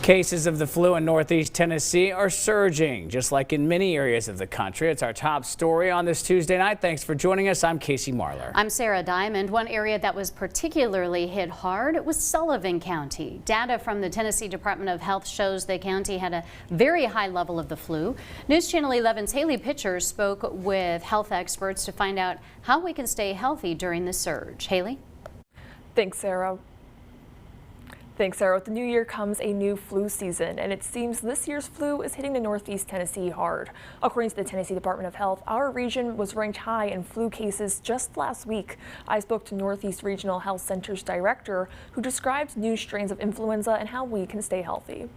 Cases of the flu in Northeast Tennessee are surging, just like in many areas of the country. It's our top story on this Tuesday night. Thanks for joining us. I'm Casey Marlar. I'm Sarah Diamond. One area that was particularly hit hard was Sullivan County. Data from the Tennessee Department of Health shows the county had a very high level of the flu. News Channel 11's Haley Pitcher spoke with health experts to find out how we can stay healthy during the surge. Haley? Thanks, Sarah. With the new year comes a new flu season, and it seems this year's flu is hitting the Northeast Tennessee hard. According to the Tennessee Department of Health, our region was ranked high in flu cases just last week. I spoke to Northeast Regional Health Center's director, who described new strains of influenza and how we can stay healthy.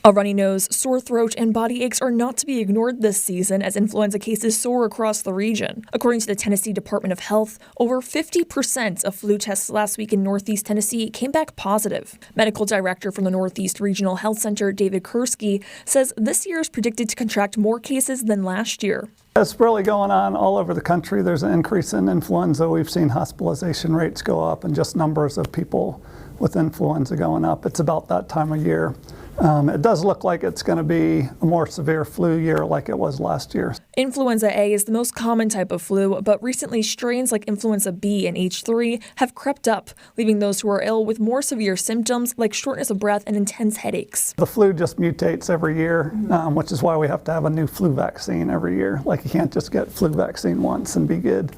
A runny nose, sore throat, and body aches are not to be ignored this season as influenza cases soar across the region. According to the Tennessee Department of Health, over 50% of flu tests last week in Northeast Tennessee came back positive. Medical director from the Northeast Regional Health Center, David Kursky, says this year is predicted to contract more cases than last year. It's really going on all over the country. There's an increase in influenza. We've seen hospitalization rates go up and just numbers of people with influenza going up. It's about that time of year. It does look like it's going to be a more severe flu year like it was last year. Influenza A is the most common type of flu, but recently strains like influenza B and H3 have crept up, leaving those who are ill with more severe symptoms like shortness of breath and intense headaches. The flu just mutates every year, which is why we have to have a new flu vaccine every year. Like you can't just get flu vaccine once and be good.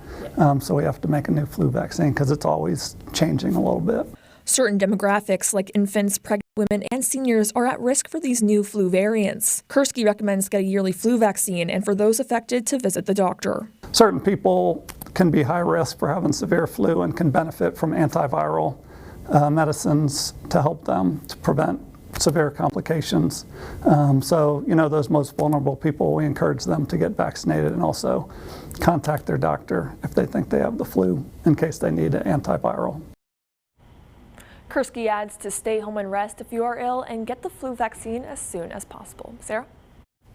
So we have to make a new flu vaccine because it's always changing a little bit. Certain demographics like infants, pregnant women, and seniors are at risk for these new flu variants. Kursky recommends get a yearly flu vaccine and for those affected to visit the doctor. Certain people can be high risk for having severe flu and can benefit from antiviral medicines to help them to prevent severe complications. So, those most vulnerable people, we encourage them to get vaccinated and also contact their doctor if they think they have the flu in case they need an antiviral. Kursky adds to stay home and rest if you are ill and get the flu vaccine as soon as possible. Sarah?